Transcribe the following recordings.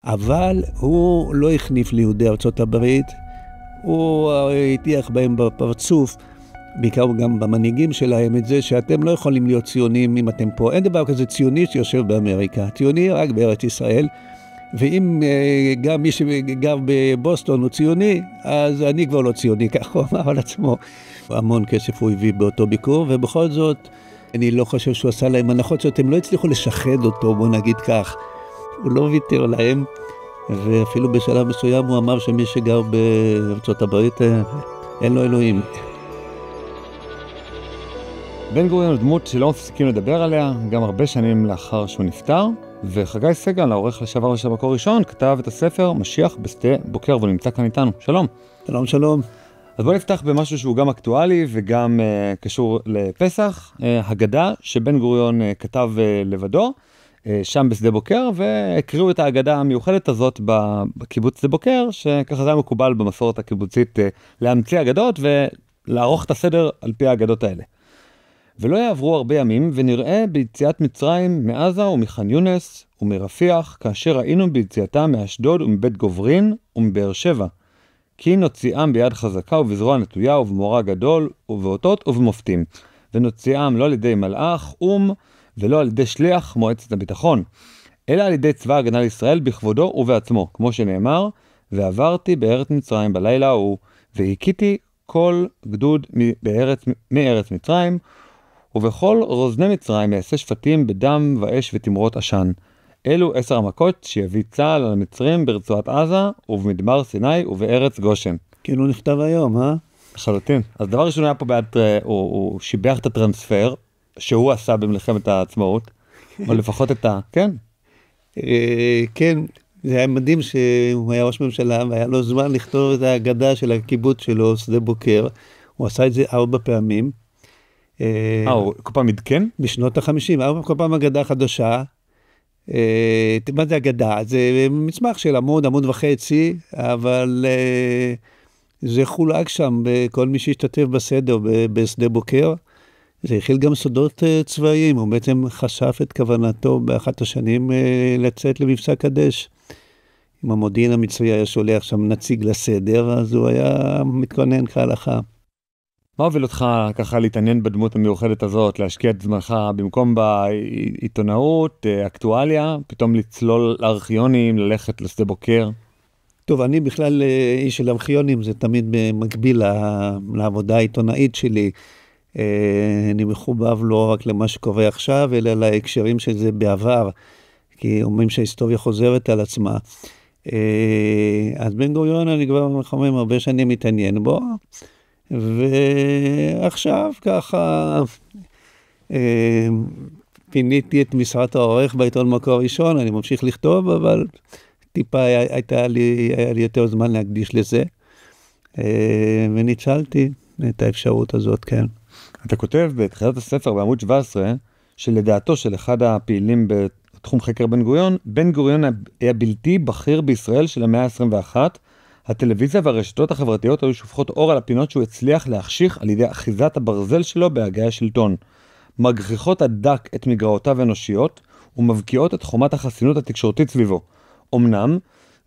אבל הוא לא הכניף ליהודי ארצות הברית, הוא הטיח בהם בפרצוף, בעיקר גם במנהיגים שלהם, את זה שאתם לא יכולים להיות ציונים אם אתם פה. אין דבר כזה ציוני שיושב באמריקה, ציוני רק בארץ ישראל, ואם גם מי שגר בבוסטון הוא ציוני, אז אני כבר לא ציוני, כך הוא אמר על עצמו. המון כסף הוא הביא באותו ביקור, ובכל זאת, אני לא חושב שהוא עשה להם הנחות, שאתם לא הצליחו לשחד אותו, בוא נגיד כך. הוא לא ויתר להם, ואפילו בשלב מסוים הוא אמר שמי שגר בארצות הברית, אין לו אלוהים. בן גוריון הוא דמות שלא מפסיקים לדבר עליה, גם הרבה שנים לאחר שהוא נפטר, וחגי סגל, העורך לשעבר של מקור ראשון, כתב את הספר משיח בשדה בוקר, והוא נמצא כאן איתנו. שלום. שלום, שלום. אז בוא נפתח במשהו שהוא גם אקטואלי וגם קשור לפסח, הגדה שבן גוריון כתב לבדו, שם בשדה בוקר, והקריאו את ההגדה המיוחדת הזאת בקיבוץ שדה בוקר, שככה זה היה מקובל במסורת הקיבוצית להמציא אגדות ולערוך את הסדר על פי האגדות האלה. ולא יעברו הרבה ימים, ונראה ביציאת מצרים מעזה ומח'אן יונס ומרפיח, כאשר ראינו ביציאתם מאשדוד ומבית גוברין ומבאר שבע. כי נוציאם ביד חזקה ובזרוע נטויה ובמורא גדול ובאותות ובמופתים. ונוציאם לא על ידי מלאך, ולא על ידי שליח מועצת הביטחון, אלא על ידי צבא הגנה לישראל בכבודו ובעצמו, כמו שנאמר, ועברתי בארץ מצרים בלילה ההוא, והקיתי כל גדוד מארץ מצרים, ובכל רוזני מצרים יעשה שפטים בדם ואש ותמרות עשן. אלו 10 המכות שיביא צה"ל על המצרים ברצועת עזה ובמדבר סיני ובארץ גושן. כאילו נכתב היום, לחלוטין. אז דבר ראשון היה פה הוא שיבח את הטרנספר שהוא עשה במלחמת העצמאות, או לפחות את כן? כן, זה היה מדהים שהוא היה ראש ממשלה והיה לו זמן לכתוב את ההגדה של הקיבוץ שלו, שדה בוקר. הוא עשה את זה 4 פעמים. הוא כל פעם עדכן? בשנות ה-50, כל פעם הגדה חדשה. מה זה הגדה? זה מסמך של עמוד וחצי, אבל זה חולק שם בכל מי שהשתתף בסדר בשדה בוקר. זה הכיל גם סודות צבאיים, הוא בעצם חשף את כוונתו באחת השנים לצאת למבצע קדש. אם המודיעין המצרי היה שולח שם נציג לסדר, אז הוא היה מתכונן כהלכה. מה הוביל אותך ככה להתעניין בדמות המיוחדת הזאת, להשקיע את זמנך במקום בעיתונאות, אקטואליה, פתאום לצלול לארכיונים, ללכת לשדה בוקר? טוב, אני בכלל איש של ארכיונים, זה תמיד במקביל לעבודה העיתונאית שלי. אני מחובב לא רק למה שקורה עכשיו, אלא להקשרים של זה בעבר, כי אומרים שההיסטוריה חוזרת על עצמה. אז בן גוריון אני כבר הרבה שנים מתעניין בו, ועכשיו ככה פיניתי את משרת העורך בעיתון מקור ראשון, אני ממשיך לכתוב, אבל טיפה היה לי יותר זמן להקדיש לזה, וניצלתי את האפשרות הזאת, כן. אתה כותב בתחילת הספר בעמוד 17, שלדעתו של אחד הפעילים בתחום חקר בן גוריון, בן גוריון היה בלתי בכיר בישראל של המאה ה-21, הטלוויזיה והרשתות החברתיות היו שופכות אור על הפינות שהוא הצליח להחשיך על ידי אחיזת הברזל שלו בהגי השלטון, מגחיכות הדק את מגרעותיו האנושיות ומבקיעות את חומת החסינות התקשורתית סביבו. אמנם,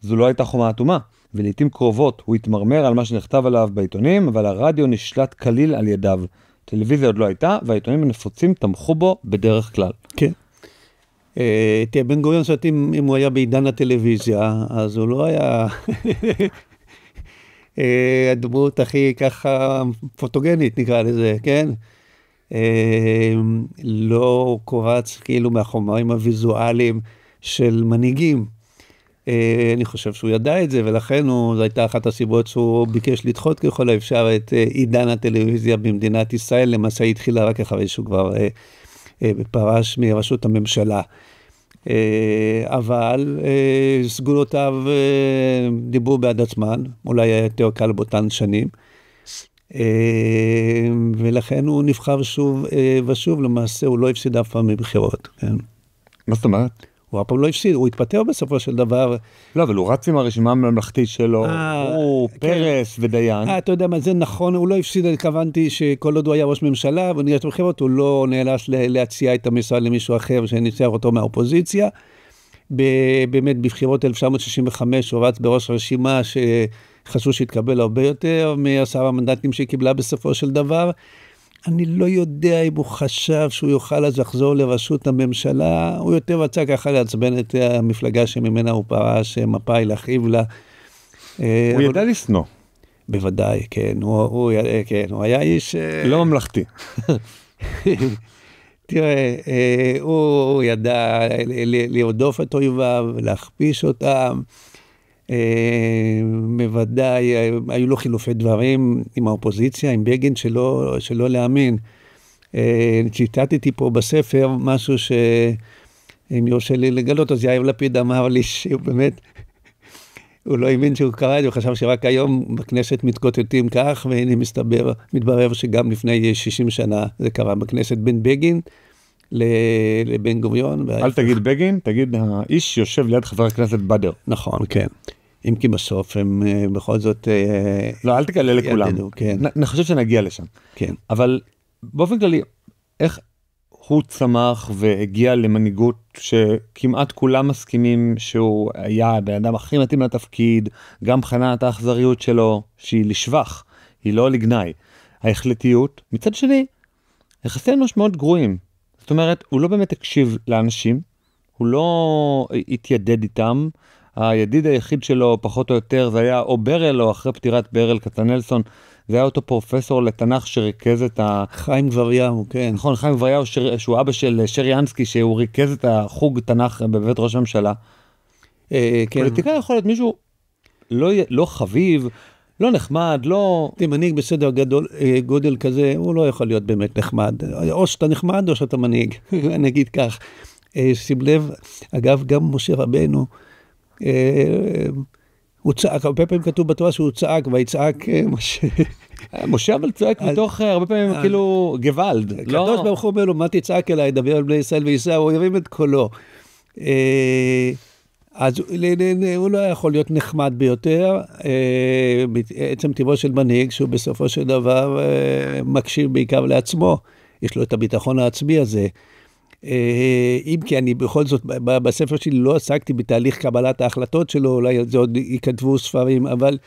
זו לא הייתה חומה אטומה, ולעיתים קרובות הוא התמרמר על מה שנכתב עליו בעיתונים, אבל הרדיו נשלט כליל על ידיו. טלוויזיה עוד לא הייתה, והעיתונים הנפוצים תמכו בו בדרך כלל. כן. תראה, בן גוריון, אם הוא היה בעידן הטלוויזיה, אז הוא לא היה הדמות הכי ככה פוטוגנית, נקרא לזה, כן? לא קורץ כאילו מהחומרים הוויזואליים של מנהיגים. אני חושב שהוא ידע את זה, ולכן זו הייתה אחת הסיבות שהוא ביקש לדחות ככל האפשר את עידן הטלוויזיה במדינת ישראל. למעשה התחילה רק אחרי שהוא כבר פרש מראשות הממשלה. אבל סגולותיו דיברו בעד עצמן, אולי היה יותר קל באותן שנים, ולכן הוא נבחר שוב ושוב. למעשה הוא לא הפסיד אף פעם מבחירות. כן. מה זאת אומרת? הוא אף פעם לא הפסיד, הוא התפטר בסופו של דבר. לא, אבל הוא רץ עם הרשימה הממלכתית שלו, הוא פרס ודיין. אתה יודע מה, זה נכון, הוא לא הפסיד, התכוונתי שכל עוד הוא היה ראש ממשלה, וניגש בבחירות, הוא לא נאלץ להציע את המשרד למישהו אחר, שניצח אותו מהאופוזיציה, באמת בבחירות 1965 הוא רץ בראש הרשימה שחשבו שהתקבל הרבה יותר מ10 המנדטים שקיבלה בסופו של דבר. אני לא יודע אם הוא חשב שהוא יוכל אז לחזור לראשות הממשלה, הוא יותר רצה ככה לעצבן את המפלגה שממנה הוא פרש, מפא"י, להכאיב לה. הוא ידע לשנוא. בוודאי, כן, הוא היה איש... לא ממלכתי. תראה, הוא ידע לרדוף את אויביו, להכפיש אותם, בוודאי, היו לו חילופי דברים עם האופוזיציה, עם בגין, שלא להאמין. ציטטתי פה בספר משהו שאם יורשה לי לגלות, אז יאיר לפיד אמר לי שהוא באמת, הוא לא האמין שהוא קרא את זה, הוא חשב שרק היום בכנסת מתקוטטים כך, והנה מתברר שגם לפני 60 שנה זה קרה בכנסת בין בגין לבן גוריון. אל תגיד בגין, תגיד האיש יושב ליד חבר הכנסת בדר. נכון, כן. אם כי בסוף הם בכל זאת... לא, אל תגלה לכולם. כן. אני חושב שנגיע לשם. כן. אבל באופן כללי, איך הוא צמח והגיע למנהיגות שכמעט כולם מסכימים שהוא היה הבן אדם הכי מתאים לתפקיד, גם חנה את האכזריות שלו, שהיא לשבח, היא לא לגנאי. ההחלטיות, מצד שני, יחסי אנוש מאוד גרועים. זאת אומרת, הוא לא באמת הקשיב לאנשים, הוא לא התיידד איתם, הידיד היחיד שלו פחות או יותר זה היה או ברל או אחרי פטירת ברל כצנלסון, זה היה אותו פרופסור לתנ"ך שריכז את חיים גבריהו, כן. נכון, חיים גבריהו שהוא אבא של שרי אנסקי, שהוא ריכז את החוג תנ"ך בבית ראש הממשלה. כן. פוליטיקאי יכול להיות מישהו לא חביב, לא נחמד, לא... מנהיג בסדר גודל כזה, הוא לא יכול להיות באמת נחמד. או שאתה נחמד או שאתה מנהיג, נגיד כך. שים לב, אגב, גם משה רבנו, הוא צעק, הרבה פעמים כתוב בתורה שהוא צעק, ויצעק משה. משה אבל צועק מתוך הרבה פעמים כאילו גוואלד. קדוש ברוך הוא אומר לו, מה תצעק אליי, דבר על בני ישראל וייסע, הוא ירים את קולו. אז הוא לא יכול להיות נחמד ביותר, בעצם טבעו של מנהיג, שהוא בסופו של דבר מקשיב בעיקר לעצמו, יש לו את הביטחון העצמי הזה. אם כי אני בכל זאת, בספר שלי לא עסקתי בתהליך קבלת ההחלטות שלו, אולי על זה עוד יכתבו ספרים, אבל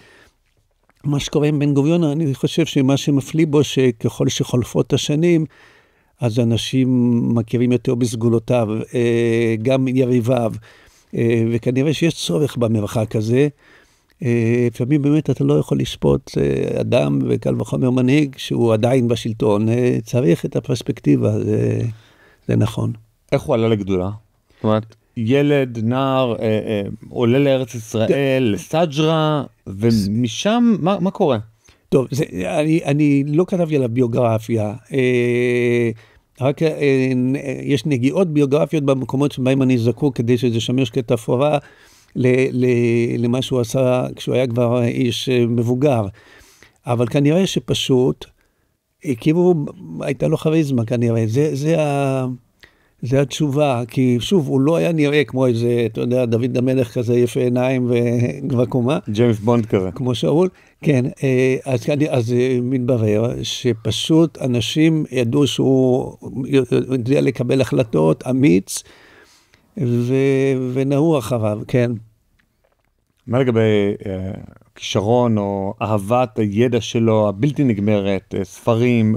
מה שקורה עם בן גוריון, אני חושב שמה שמפליא בו, שככל שחולפות השנים, אז אנשים מכירים יותר בסגולותיו, גם יריביו, וכנראה שיש צורך במרחק הזה. לפעמים באמת אתה לא יכול לשפוט אדם וקל וחומר מנהיג שהוא עדיין בשלטון, צריך את הפרספקטיבה, זה נכון. איך הוא עלה לגדולה? זאת אומרת, ילד, נער, עולה לארץ ישראל, לסג'רה, ומשם, מה קורה? טוב, אני לא כתבתי עליו ביוגרפיה, רק יש נגיעות ביוגרפיות במקומות שבהם אני זקוק, כדי שזה שמש כתפאורה למה שהוא עשה כשהוא היה כבר איש מבוגר. אבל כנראה שפשוט, כאילו הייתה לו חריזמה כנראה, זה התשובה, כי שוב, הוא לא היה נראה כמו איזה, אתה יודע, דוד המלך כזה יפה עיניים וגבר קומה. ג'יימס בונד כזה. כמו שאול, כן, אז מתברר שפשוט אנשים ידעו שהוא יודע לקבל החלטות, אמיץ, ונעו אחריו, כן. מה לגבי כישרון או אהבת הידע שלו הבלתי נגמרת, ספרים,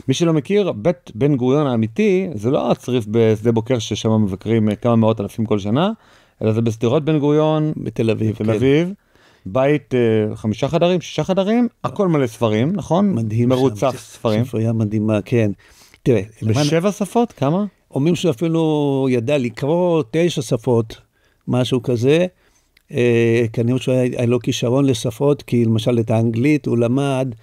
מי שלא מכיר, בית בן גוריון האמיתי, זה לא הצריף בשדה בוקר ששם מבקרים כמה מאות אלפים כל שנה, אלא זה בסתירות בן גוריון, בתל אביב, בתל אביב, בית 5 חדרים, 6 חדרים, הכל מלא ספרים, נכון? מדהים. מרוצף ספרים. ספרייה מדהימה, כן. תראה, ב7 שפות, כמה? אומרים שאפילו ידע לקרוא 9 שפות, משהו כזה, כנראה שהיה לו כישרון לשפות, כי למשל את האנגלית הוא למד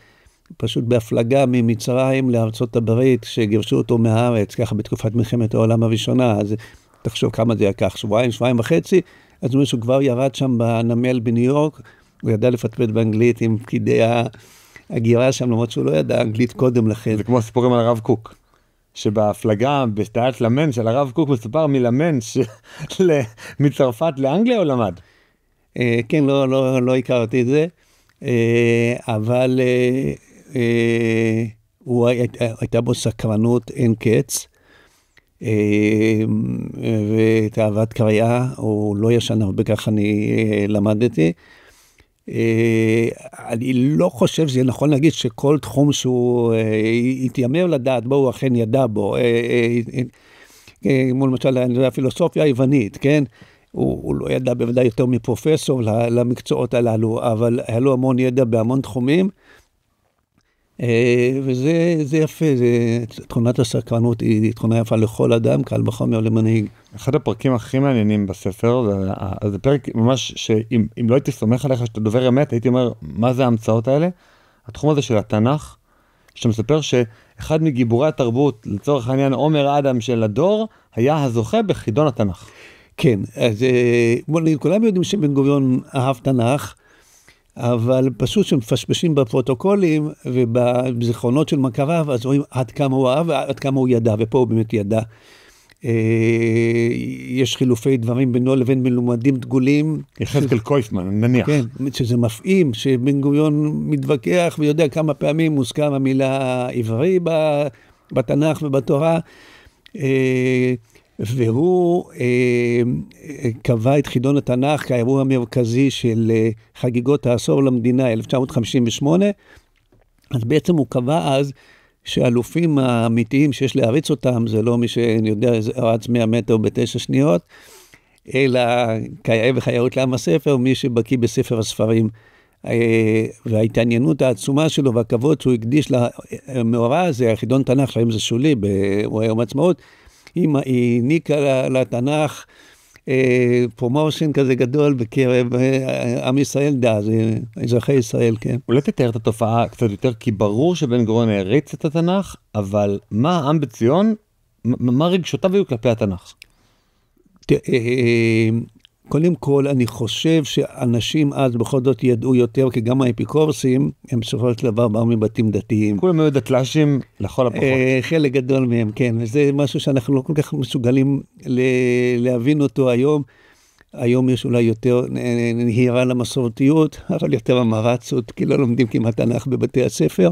פשוט בהפלגה ממצרים לארצות הברית, שגירשו אותו מהארץ, ככה בתקופת מלחמת העולם הראשונה, אז תחשוב כמה זה לקח, שבועיים וחצי, אז הוא אומר שהוא כבר ירד שם בנמל בניו יורק, הוא ידע לפטפט באנגלית עם פקידי הגירה שם, למרות שהוא לא ידע אנגלית קודם לכן. זה כמו הסיפורים על הרב קוק. שבהפלגה בסטיית למן של הרב קוק מסופר מלמן מצרפת לאנגליה הוא למד. כן, לא הכרתי את זה, אבל הייתה בו סקרנות אין קץ, ואת אהבת קריאה, הוא לא ישן הרבה, כך אני למדתי. אני לא חושב שזה נכון להגיד שכל תחום שהוא התיימר לדעת בו, הוא אכן ידע בו. כמו למשל, הפילוסופיה היוונית, כן? הוא לא ידע בוודאי יותר מפרופסור למקצועות הללו, אבל היה לו המון ידע בהמון תחומים, וזה יפה, תכונת הסקרנות היא תכונה יפה לכל אדם, קל וחומר למנהיג. אחד הפרקים הכי מעניינים בספר, זה פרק ממש שאם לא הייתי סומך עליך שאתה דובר אמת, הייתי אומר, מה זה ההמצאות האלה? התחום הזה של התנ"ך, שאתה מספר שאחד מגיבורי התרבות, לצורך העניין עומר אדם של הדור, היה הזוכה בחידון התנ"ך. כן, אז כולם יודעים שבן גוריון אהב תנ"ך, אבל פשוט שמפשפשים בפרוטוקולים ובזיכרונות של מכריו, אז רואים עד כמה הוא אהב ועד כמה הוא ידע, ופה הוא באמת ידע. יש חילופי דברים בינו לבין מלומדים דגולים. יחזקאל קויפמן, נניח. כן, שזה מפעים, שבן גוריון מתווכח ויודע כמה פעמים מוזכר המילה עברי בתנ"ך ובתורה, והוא קבע את חידון התנ"ך כאירוע המרכזי של חגיגות העשור למדינה 1958, אז בעצם הוא קבע אז שהאלופים האמיתיים שיש להריץ אותם, זה לא מי שאני יודע, רץ 100 מטר ב9 שניות, אלא כיאה וכיאות לעם הספר, מי שבקיא בספר הספרים. וההתעניינות העצומה שלו והכבוד שהוא הקדיש למאורע הזה, החידון תנ"ך, לפעמים זה שולי, ביום העצמאות, היא העניקה לתנ"ך פרומושן כזה גדול בקרב עם ישראל דאז, אזרחי ישראל, כן. אולי תתאר את התופעה קצת יותר, כי ברור שבן גוריון העריץ את התנ"ך, אבל מה העם בציון, מה רגשותיו היו כלפי התנ"ך? קודם כל, אני חושב שאנשים אז בכל זאת ידעו יותר, כי גם האפיקורסים, הם בסופו של דבר באו מבתים דתיים. כולם היו דתל"שים לכל הפחות. חלק גדול מהם, כן. וזה משהו שאנחנו לא כל כך מסוגלים להבין אותו היום. היום יש אולי יותר נהירה למסורתיות, אבל יותר המרצות, כי לא לומדים כמעט תנ"ך בבתי הספר.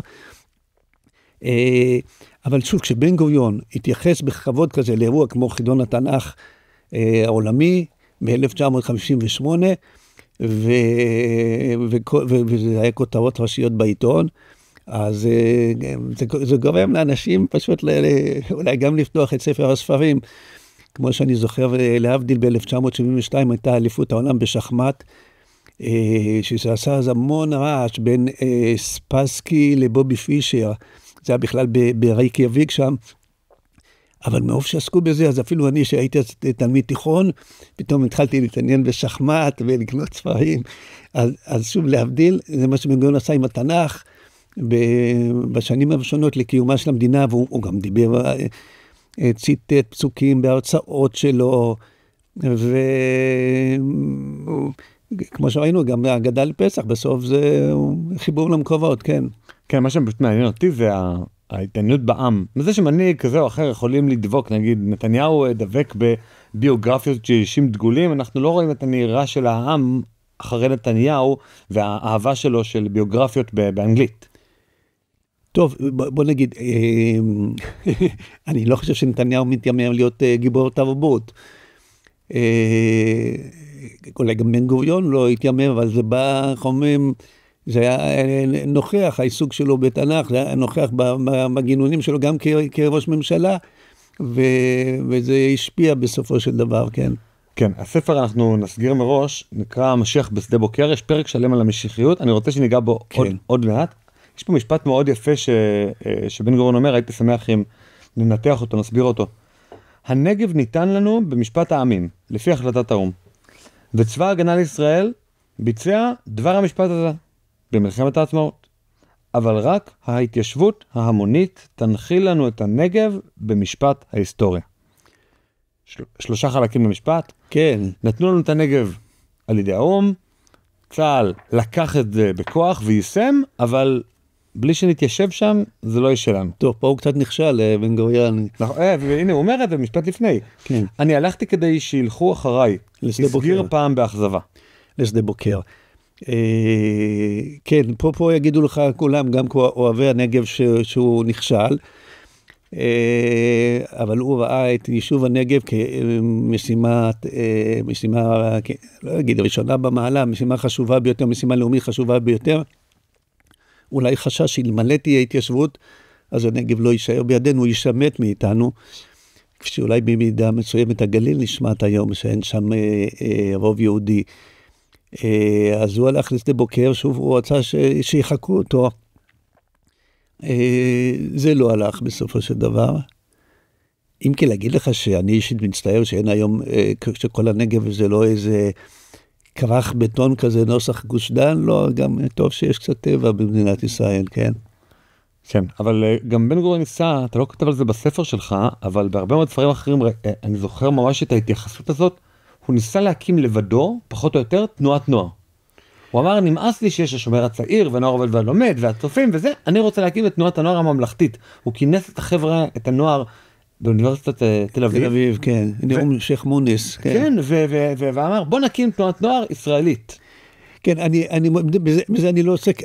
אבל שוב, כשבן גוריון התייחס בכבוד כזה לאירוע כמו חידון התנ"ך העולמי, ב-1958, וזה היה כותרות ראשיות בעיתון, אז זה גורם לאנשים פשוט אולי גם לפתוח את ספר הספרים, כמו שאני זוכר, להבדיל ב-1972 הייתה אליפות העולם בשחמט, שזה עשה אז המון רעש בין ספסקי לבובי פישר, זה היה בכלל ברייקיאביק שם, אבל מאוף שעסקו בזה, אז אפילו אני שהייתי תלמיד תיכון, פתאום התחלתי להתעניין בשחמט ולקנות ספרים. אז שוב להבדיל, זה מה שבן גוריון עשה עם התנ"ך, בשנים הראשונות לקיומה של המדינה, והוא גם דיבר, ציטט פסוקים בהרצאות שלו, וכמו שראינו, גם הגדה לפסח, בסוף זה חיבור למקורות, כן. כן, מה שבאמת מעניין אותי זה ההתעניינות בעם. מזה שמנהיג כזה או אחר יכולים לדבוק, נגיד נתניהו דבק בביוגרפיות של אישים דגולים, אנחנו לא רואים את הנהירה של העם אחרי נתניהו והאהבה שלו של ביוגרפיות באנגלית. טוב, בוא נגיד, אני לא חושב שנתניהו מתיימר להיות גיבור תרבות. אולי גם בן גוריון לא התיימר, אבל זה בא, חומם, זה היה נוכח, העיסוק שלו בתנ"ך, זה היה נוכח בגינונים שלו גם כראש ממשלה, וזה השפיע בסופו של דבר, כן. כן, הספר אנחנו נסגיר מראש, נקרא המשיח בשדה בוקר, יש פרק שלם על המשיחיות, אני רוצה שניגע בו כן. עוד מעט. יש פה משפט מאוד יפה שבן גוריון אומר, הייתי שמח אם ננתח אותו, נסביר אותו. הנגב ניתן לנו במשפט העמים, לפי החלטת האו"ם. וצבא ההגנה לישראל ביצע דבר המשפט הזה, במלחמת העצמאות. אבל רק ההתיישבות ההמונית תנחיל לנו את הנגב במשפט ההיסטוריה. 3 חלקים במשפט. כן. נתנו לנו את הנגב על ידי האו"ם, צה"ל לקח את זה בכוח ויישם, אבל בלי שנתיישב שם, זה לא יש שלנו. טוב, פה הוא קצת נכשל, בן גוריון. והנה, הוא אומר את זה במשפט לפני. כן. אני הלכתי כדי שילכו אחריי. הסגיר פעם באכזבה. לשדה בוקר. כן, פה יגידו לך כולם, גם אוהבי הנגב שהוא נכשל. אבל הוא ראה את יישוב הנגב כמשימה, לא אגיד, ראשונה במעלה, משימה חשובה ביותר, משימה לאומית חשובה ביותר. אולי חשש שאלמלא תהיה התיישבות, אז הנגב לא יישאר בידינו, הוא יישמט מאיתנו, כשאולי במידה מסוימת הגליל נשמט היום, שאין שם רוב יהודי. אז הוא הלך לשדה בוקר, שוב הוא רצה שיחקו אותו. זה לא הלך בסופו של דבר. אם כי להגיד לך שאני אישית מצטער שאין היום, שכל הנגב זה לא איזה כרך בטון כזה, נוסח גוש דן, לא, גם טוב שיש קצת טבע במדינת ישראל, כן? כן, אבל גם בן גוריון ניסה, אתה לא כתב על זה בספר שלך, אבל בהרבה מאוד ספרים אחרים, אני זוכר ממש את ההתייחסות הזאת, הוא ניסה להקים לבדו, פחות או יותר, תנועת נוער. הוא אמר, נמאס לי שיש השומר הצעיר, ונוער עובד והלומד, והצופים וזה, אני רוצה להקים את תנועת הנוער הממלכתית. הוא כינס את החבר'ה, את הנוער, באוניברסיטת תל אביב. תל אביב, כן. נאום שייח מוניס. כן, ואמר, בוא נקים תנועת נוער ישראלית. כן, בזה אני לא עוסק,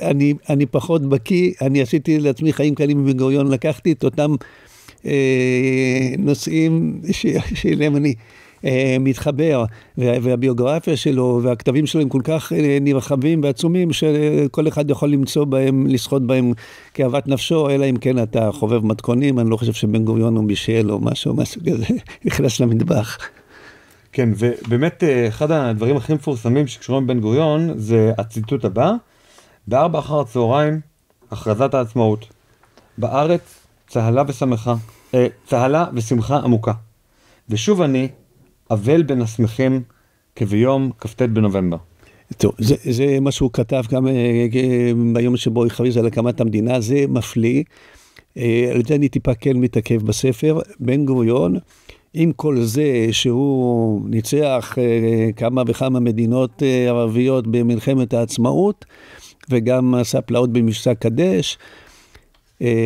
אני פחות בקיא, אני עשיתי לעצמי חיים קלים בבן גוריון, לקחתי את אותם נושאים שאליהם אני מתחבר, והביוגרפיה שלו והכתבים שלו הם כל כך נרחבים ועצומים, שכל אחד יכול למצוא בהם, לשחות בהם כאהבת נפשו, אלא אם כן אתה חובב מתכונים, אני לא חושב שבן גוריון הוא בישל או משהו כזה, נכנס למטבח. כן, ובאמת אחד הדברים הכי מפורסמים שקשורים בן גוריון זה הציטוט הבא, ב16:00 אחר הצהריים, הכרזת העצמאות, בארץ צהלה ושמחה עמוקה, ושוב אני אבל בין השמחים כביום כ"ט בנובמבר. טוב, זה מה שהוא כתב גם ביום שבו הכריז על הקמת המדינה, זה מפליא, על זה אני טיפה כן מתעכב בספר, בן גוריון, עם כל זה שהוא ניצח כמה וכמה מדינות ערביות במלחמת העצמאות, וגם עשה פלאות במבצע קדש,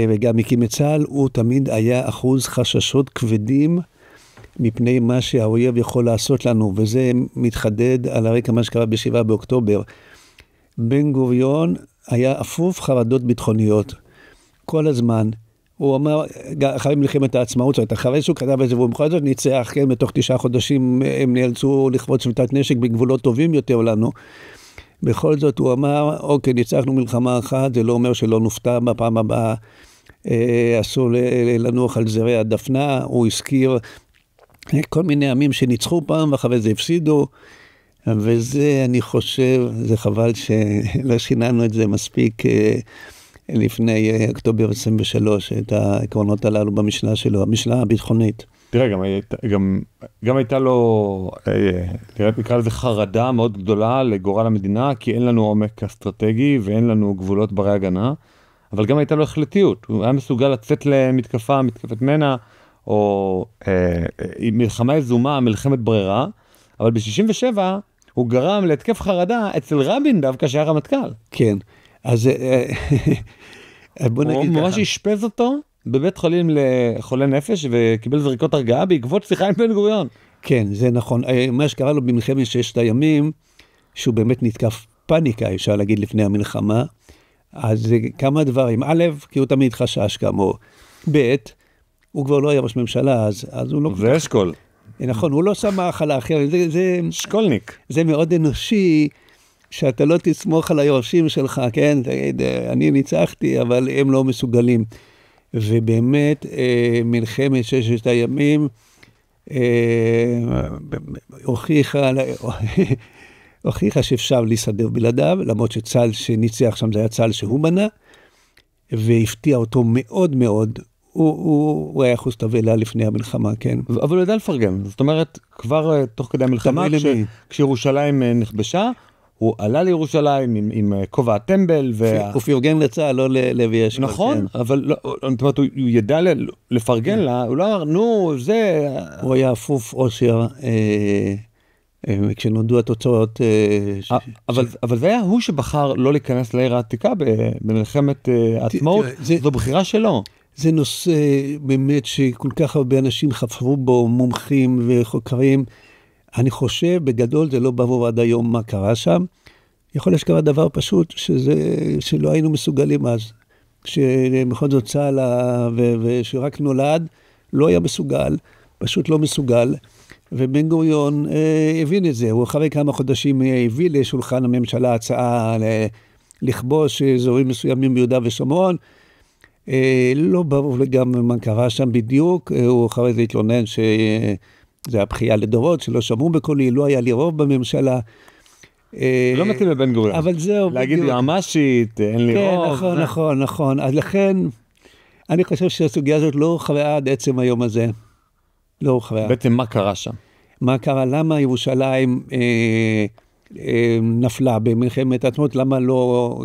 וגם הקים את צה"ל, הוא תמיד היה אחוז חששות כבדים, מפני מה שהאויב יכול לעשות לנו, וזה מתחדד על הרקע מה שקרה ב7 באוקטובר. בן גוריון היה אפוף חרדות ביטחוניות, כל הזמן. הוא אמר, אחרי מלחמת העצמאות, אחרי שהוא כתב את זה, והוא בכל זאת ניצח, כן, בתוך 9 חודשים הם נאלצו לכבוד שביתת נשק בגבולות טובים יותר לנו. בכל זאת הוא אמר, אוקיי, ניצחנו מלחמה אחת, זה לא אומר שלא נופתע בפעם הבאה, אסור לנוח על זרי הדפנה, הוא הזכיר כל מיני עמים שניצחו פעם, ואחרי זה הפסידו, וזה אני חושב, זה חבל שלא שיננו את זה מספיק לפני אוקטובר 23, את העקרונות הללו במשנה שלו, המשנה הביטחונית. תראה, גם הייתה לו, נקרא לזה חרדה מאוד גדולה לגורל המדינה, כי אין לנו עומק אסטרטגי ואין לנו גבולות ברי הגנה, אבל גם הייתה לו החלטיות, הוא היה מסוגל לצאת למתקפה, מתקפת מנע, או מלחמה יזומה, מלחמת ברירה, אבל ב-67 הוא גרם להתקף חרדה אצל רבין דווקא שהיה רמטכ"ל. כן, אז בוא נגיד ככה. הוא ממש השפז אותו בבית חולים לחולה נפש, וקיבל זריקות הרגעה בעקבות שיחה עם בן גוריון. כן, זה נכון. מה שקרה לו במלחמת 6 הימים, שהוא באמת נתקף פאניקה, אפשר להגיד, לפני המלחמה, אז כמה דברים. א', כי הוא תמיד חשש כאמור. ב', הוא כבר לא היה ראש ממשלה, אז הוא לא... זה אשכול. נכון, הוא לא שמח על האחר, זה... שקולניק. זה מאוד אנושי, שאתה לא תסמוך על היורשים שלך, כן? תגיד, אני ניצחתי, אבל הם לא מסוגלים. ובאמת, מלחמת 6 הימים, הוכיחה שאפשר להסתדר בלעדיו, למרות שצה"ל שניצח שם זה היה צה"ל שהוא בנה, והפתיע אותו מאוד מאוד, הוא היה אחוז תבלה לפני המלחמה, כן. אבל הוא ידע לפרגן, זאת אומרת, כבר תוך כדי המלחמה, כשירושלים נכבשה, הוא עלה לירושלים עם כובע הטמבל. הוא פרגן לצה"ל, לא לוי אשכול. נכון, אבל הוא ידע לפרגן לה, הוא לא אמר, נו, זה... הוא היה אפוף אושר, כשנודעו התוצאות... אבל זה היה הוא שבחר לא להיכנס לעיר העתיקה במלחמת העצמאות, זו בחירה שלו. זה נושא באמת שכל כך הרבה אנשים חפרו בו, מומחים וחוקרים. אני חושב בגדול זה לא ברור עד היום מה קרה שם. יכול להיות שקרה דבר פשוט שלא היינו מסוגלים אז. שבכל זאת צה"ל, ושרק נולד, לא היה מסוגל, פשוט לא מסוגל, ובן גוריון הבין את זה, הוא אחרי כמה חודשים הביא לשולחן הממשלה הצעה לכבוש אזורים מסוימים ביהודה ושומרון, לא ברור לגמרי מה קרה שם בדיוק, הוא אחרי זה התלונן שזה הבחייה לדורות, שלא שמעו בקולי, לא היה לי רוב בממשלה. לא מתאים לבן גוריון. אבל זהו. להגיד יועמשית, אין לי רוב. כן, נכון. אז לכן, אני חושב שהסוגיה הזאת לא הוכרעה עד עצם היום הזה. לא הוכרעה. בעצם מה קרה שם? מה קרה? למה ירושלים נפלה במלחמת העצמאות? למה לא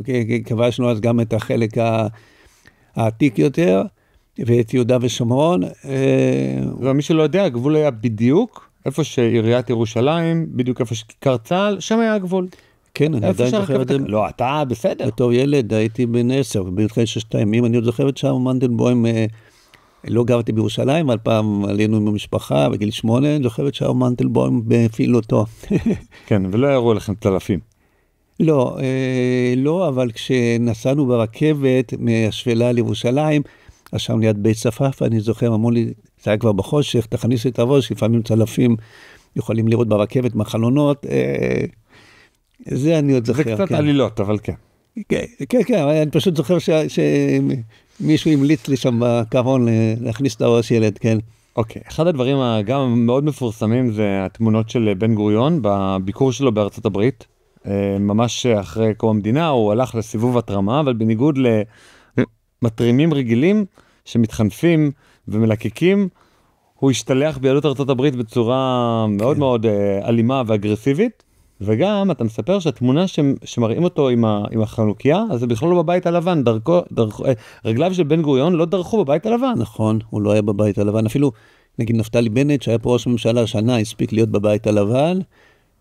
כבשנו אז גם את החלק העתיק יותר, ואת יהודה ושומרון? ומי שלא יודע, הגבול היה בדיוק איפה שעיריית ירושלים, בדיוק איפה שכיכר צה"ל, שם היה הגבול. כן, אני עדיין זוכר את זה. לא, אתה בסדר. בתור ילד הייתי בן 10, במלחמת ששת הימים, אני עוד זוכר את שם מנדלבוים, לא גרתי בירושלים, אבל פעם עלינו עם המשפחה, בגיל 8, אני זוכר את שם מנדלבוים בפעיל אותו. כן, ולא יראו לכם צלפים. לא, אבל כשנסענו ברכבת מהשפלה לירושלים, אז שם ליד בית צפף, אני זוכר, אמרו לי, זה היה כבר בחושך, תכניס את הראש, לפעמים צלפים יכולים לראות ברכבת מהחלונות, זה אני עוד זוכר. זה קצת עלילות, אבל כן. כן, אני פשוט זוכר שמישהו המליץ לי שם בקרון להכניס את הראש ילד, כן. אוקיי, אחד הדברים גם מאוד מפורסמים זה התמונות של בן גוריון בביקור שלו בארצות הברית. ממש אחרי קום המדינה הוא הלך לסיבוב התרמה, אבל בניגוד למטרימים רגילים שמתחנפים ומלקקים, הוא השתלח ביהדות ארצות הברית בצורה מאוד מאוד אלימה ואגרסיבית, וגם אתה מספר שהתמונה שמראים אותו עם החנוכיה, אז זה בכלל לא בבית הלבן, רגליו של בן גוריון לא דרכו בבית הלבן. נכון, הוא לא היה בבית הלבן, אפילו נגיד נפתלי בנט שהיה פה ראש ממשלה שנה, הספיק להיות בבית הלבן,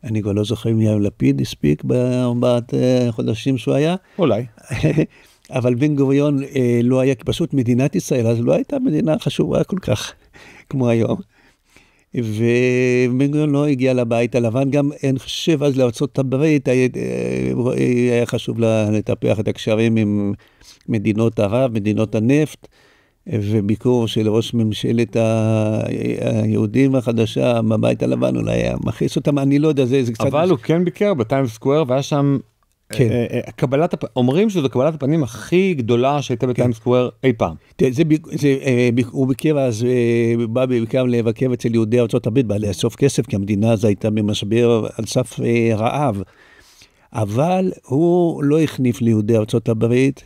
אני כבר לא זוכר אם יאיר לפיד הספיק בארבעת חודשים שהוא היה. אולי. אבל בן גוריון לא היה, פשוט מדינת ישראל, אז לא הייתה מדינה חשובה כל כך כמו היום. ובן גוריון לא הגיע לבית הלבן, גם אין חושב אז לארצות הברית, היה חשוב לטפח את הקשרים עם מדינות ערב, מדינות הנפט, וביקור של ראש ממשלת היהודים החדשה בבית הלבן, אולי היה מכניס אותם, אני לא יודע, זה קצת... אבל הוא כן ביקר בטיימס סקוואר, והיה שם... כן. אומרים שזו קבלת הפנים הכי גדולה שהייתה בטיימס סקוואר אי פעם. הוא ביקר אז, בא בעיקר לבקר אצל יהודי ארצות הברית, בא לאסוף כסף, כי המדינה הזו הייתה במשבר על סף רעב. אבל הוא לא הכניף ליהודי ארצות הברית,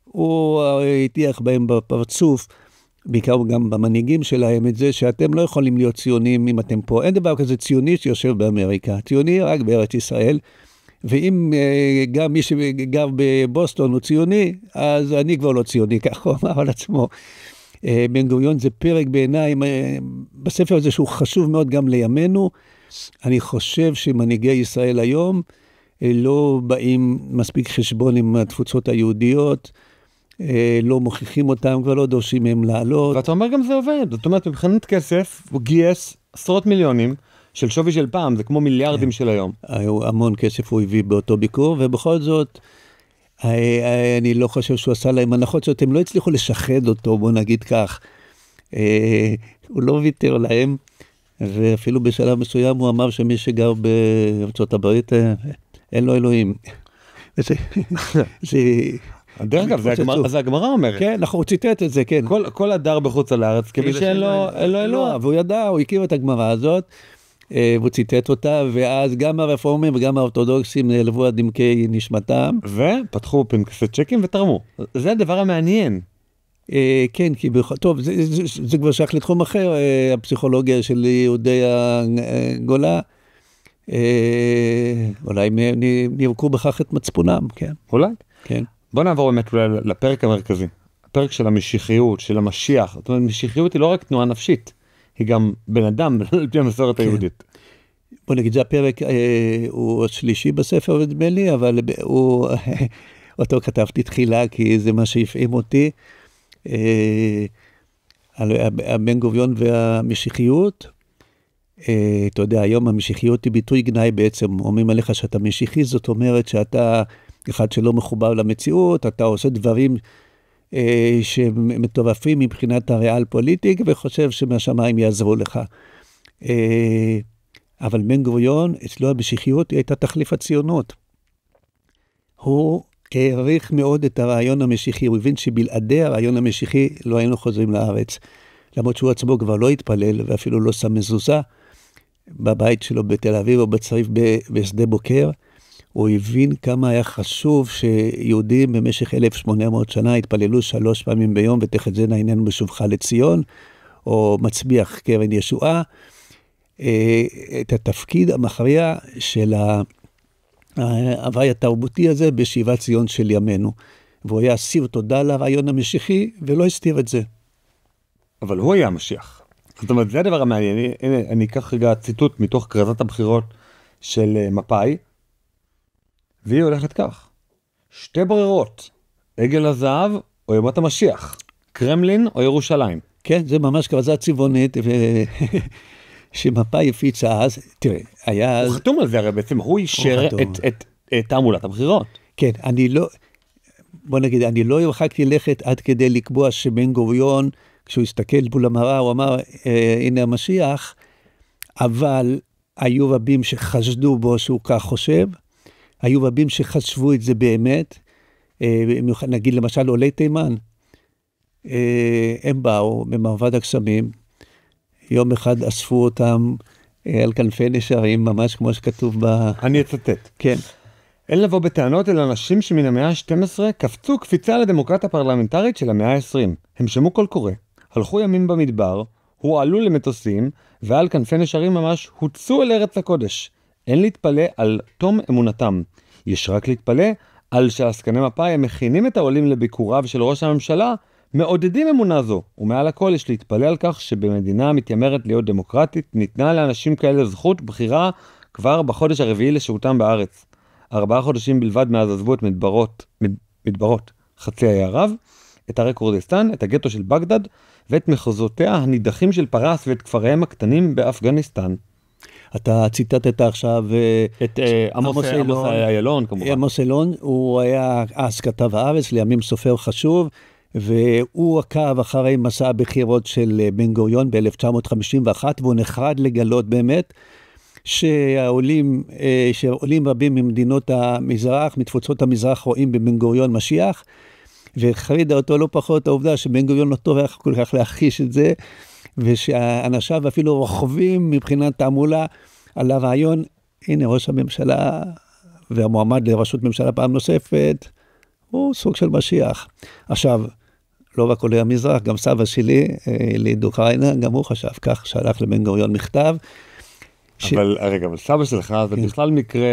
הוא הטיח בהם בפרצוף, בעיקר גם במנהיגים שלהם, את זה שאתם לא יכולים להיות ציונים אם אתם פה. אין דבר כזה ציוני שיושב באמריקה, ציוני רק בארץ ישראל, ואם גם מי שגר בבוסטון הוא ציוני, אז אני כבר לא ציוני, כך הוא אמר על עצמו. בן גוריון זה פרק בעיניי, בספר הזה שהוא חשוב מאוד גם לימינו, אני חושב שמנהיגי ישראל היום לא באים מספיק חשבון עם התפוצות היהודיות, לא מוכיחים אותם, כבר לא דורשים מהם לעלות. ואתה אומר גם זה עובד, זאת אומרת מבחינת כסף הוא גייס עשרות מיליונים, של שווי של פעם, זה כמו מיליארדים של היום. המון כסף הוא הביא באותו ביקור, ובכל זאת, אני לא חושב שהוא עשה להם הנחות, שאתם לא הצליחו לשחד אותו, בוא נגיד כך. הוא לא ויתר להם, ואפילו בשלב מסוים הוא אמר שמי שגר בארצות הברית, אין לו אלוהים. דרך אגב, זה הגמרא אומרת. כן, הוא ציטט את זה, כן. כל הדר בחוץ על הארץ, כמי שאין לו אלוהים. והוא ידע, הוא הכיר את הגמרא הזאת, והוא ציטט אותה, ואז גם הרפורמים וגם האורתודוקסים נעלבו עד עמקי נשמתם. ופתחו פנקסי צ'קים ותרמו. זה הדבר המעניין. כן, כי טוב, זה כבר שייך לתחום אחר, הפסיכולוגיה של יהודי הגולה, אולי נרקו בכך את מצפונם, כן. אולי. כן. בוא נעבור באמת לפרק המרכזי, הפרק של המשיחיות, של המשיח. זאת אומרת, משיחיות היא לא רק תנועה נפשית, היא גם בן אדם, על פי המסורת היהודית. בוא נגיד, זה הפרק, הוא השלישי בספר, נדמה לי, אבל אותו כתבתי תחילה, כי זה מה שהפעים אותי, על בן גוריון והמשיחיות. אתה יודע, היום המשיחיות היא ביטוי גנאי בעצם, אומרים עליך שאתה משיחי, זאת אומרת שאתה אחד שלא מחובר למציאות, אתה עושה דברים שמטורפים מבחינת הריאל פוליטיק, וחושב שמהשמיים יעזרו לך. אבל בן גוריון, אצלו המשיחיות הייתה תחליף הציונות. הוא העריך מאוד את הרעיון המשיחי, הוא הבין שבלעדי הרעיון המשיחי לא היינו חוזרים לארץ. למרות שהוא עצמו כבר לא התפלל, ואפילו לא שם מזוזה בבית שלו בתל אביב או בצריף בשדה בוקר. הוא הבין כמה היה חשוב שיהודים במשך 1800 שנה התפללו 3 פעמים ביום, ותחזינה עינינו בשובך לציון, או מצביח קרן ישועה, את התפקיד המכריע של ההווי התרבותי הזה בשיבת ציון של ימינו. והוא היה אסיר תודה לרעיון המשיחי, ולא הסתיר את זה. אבל הוא היה המשיח. זאת אומרת, זה הדבר המעניין. אני אקח רגע ציטוט מתוך כרזת הבחירות של מפא"י, והיא הולכת כך: 2 ברירות, עגל הזהב או ימות המשיח, קרמלין או ירושלים. כן, זה ממש כרזה צבעונית, שמפא"י הפיצה אז, תראה, היה... הוא חתום על זה, הרי בעצם הוא אישר את תעמולת הבחירות. כן, בוא נגיד, אני לא הרחקתי לכת עד כדי לקבוע שבן גוריון, כשהוא הסתכל מול המראה, הוא אמר, הנה המשיח, אבל היו רבים שחשדו בו שהוא כך חושב, היו רבים שחשבו את זה באמת, נגיד למשל עולי תימן, הם באו במרבד הקסמים, יום אחד אספו אותם על כנפי נשרים, ממש כמו שכתוב אני אצטט. כן. אין לבוא בטענות אל אנשים שמן המאה ה-12 קפצו קפיצה לדמוקרטיה הפרלמנטרית של המאה ה-20. הם שמעו קול קורא, הלכו ימים במדבר, הועלו למטוסים, ועל כנפי נשרים ממש הוצאו אל ארץ הקודש. אין להתפלא על תום אמונתם. יש רק להתפלא על שעסקני מפא"י הם מכינים את העולים לביקוריו של ראש הממשלה, מעודדים אמונה זו, ומעל הכל יש להתפלא על כך שבמדינה מתיימרת להיות דמוקרטית, ניתנה לאנשים כאלה זכות בחירה כבר בחודש הרביעי לשהותם בארץ. 4 חודשים בלבד מאז עזבו את מדברות חצי האי ערב, את הרי כורדיסטן, את הגטו של בגדד, ואת מחוזותיה הנידחים של פרס ואת כפריהם הקטנים באפגניסטן. אתה ציטטת עכשיו את עמוס איילון, כמובן. עמוס איילון, הוא היה אז כתב הארץ, לימים סופר חשוב, והוא עקב אחרי מסע הבחירות של בן גוריון ב-1951, והוא נחרד לגלות באמת שעולים רבים ממדינות המזרח, מתפוצות המזרח, רואים בבן גוריון משיח, והחרידה אותו לא פחות העובדה שבן גוריון לא טורח כל כך להכחיש את זה, ושאנשיו אפילו רוכבים מבחינת תעמולה על הרעיון, הנה ראש הממשלה והמועמד לראשות ממשלה פעם נוספת, הוא סוג של משיח. עכשיו, לא רק עולי המזרח, גם סבא שלי, ליד אוקראינה, גם הוא חשב כך, שלח לבן גוריון מכתב. אבל סבא שלך, זה בכלל מקרה,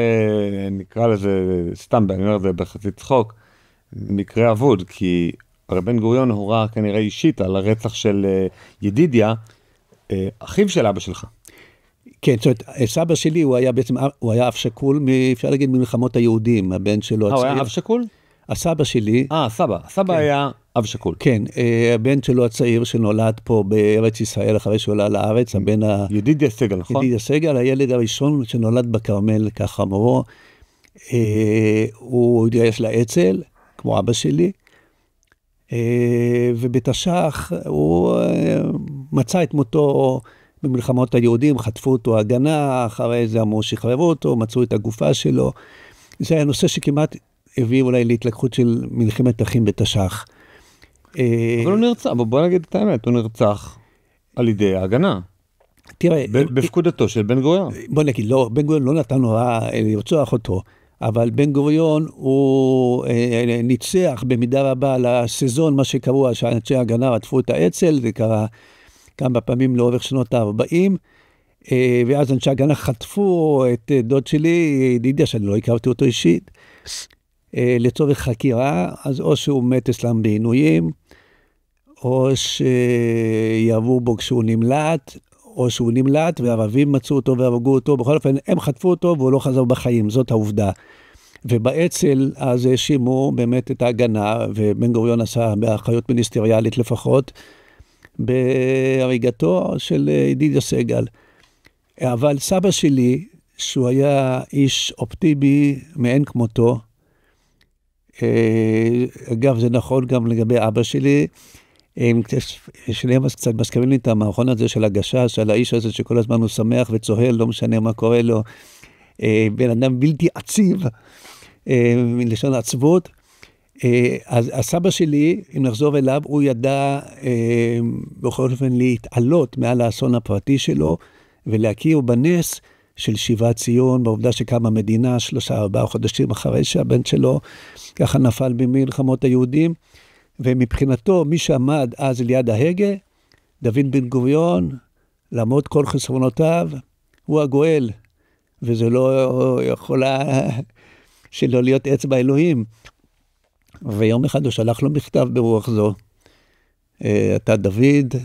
נקרא לזה סתם, אני אומר את זה בחצי צחוק, מקרה אבוד, כי הרי בן גוריון הורה כנראה אישית על הרצח של ידידיה, אחיו של אבא שלך. כן, זאת אומרת, סבא שלי הוא היה אב שכול, אפשר להגיד ממלחמות היהודים, הבן שלו הצעיר. הוא היה אב שכול? הסבא שלי. הסבא היה אב שכול. כן, הבן שלו הצעיר שנולד פה בארץ ישראל, אחרי שהוא עלה לארץ, הבן ידידיה סגל, נכון? ידידיה סגל, הילד הראשון שנולד בכרמל, ככה אמרו, הוא התגייס לאצ"ל, כמו אבא שלי, ובתש"ח הוא מצא את מותו במלחמות היהודים, חטפו אותו הגנה, אחרי זה אמרו שחררו אותו, מצאו את הגופה שלו. זה היה נושא שכמעט הביא אולי להתלקחות של מלחמת אחים בתש"ח. אבל הוא נרצח, בוא נגיד את האמת, הוא נרצח על ידי ההגנה. תראה, בפקודתו של בן גוריון. בוא נגיד, לא, בן גוריון לא נתן הוראה לרצוח אותו, אבל בן גוריון הוא ניצח במידה רבה לסזון, מה שקראו, שאנשי ההגנה רדפו את האצ"ל, זה קרה כמה פעמים לאורך שנות ה-40, ואז אנשי ההגנה חטפו את דוד שלי, ידידיה, שאני לא הכרתי אותו אישית, לצורך חקירה, אז או שהוא מת אצלם בעינויים, או שיעבור בו כשהוא נמלט, או שהוא נמלט, והערבים מצאו אותו והרגו אותו, בכל אופן הם חטפו אותו והוא לא חזר בחיים, זאת העובדה. ובאצ"ל אז האשימו באמת את ההגנה, ובן גוריון עשה באחריות מיניסטריאלית לפחות, בהריגתו של ידידיה סגל. אבל סבא שלי, שהוא היה איש אופטימי מאין כמותו, אגב, זה נכון גם לגבי אבא שלי, שניהם קצת מזכירים לי את המערכון הזה של הגשש, של האיש הזה שכל הזמן הוא שמח וצוהל, לא משנה מה קורה לו, בן אדם בלתי עציב, מלשון עצבות. אז הסבא שלי, אם נחזור אליו, הוא ידע בכל אופן להתעלות מעל האסון הפרטי שלו, ולהכיר בנס של שיבת ציון, בעובדה שקמה מדינה 3-4 חודשים אחרי שהבן שלו ככה נפל במלחמות היהודים, ומבחינתו מי שעמד אז ליד ההגה, דוד בן גוריון, לעמוד כל חסרונותיו, הוא הגואל, וזה לא יכולה שלא להיות אצבע אלוהים. ויום אחד הוא שלח לו מכתב ברוח זו, אתה דוד,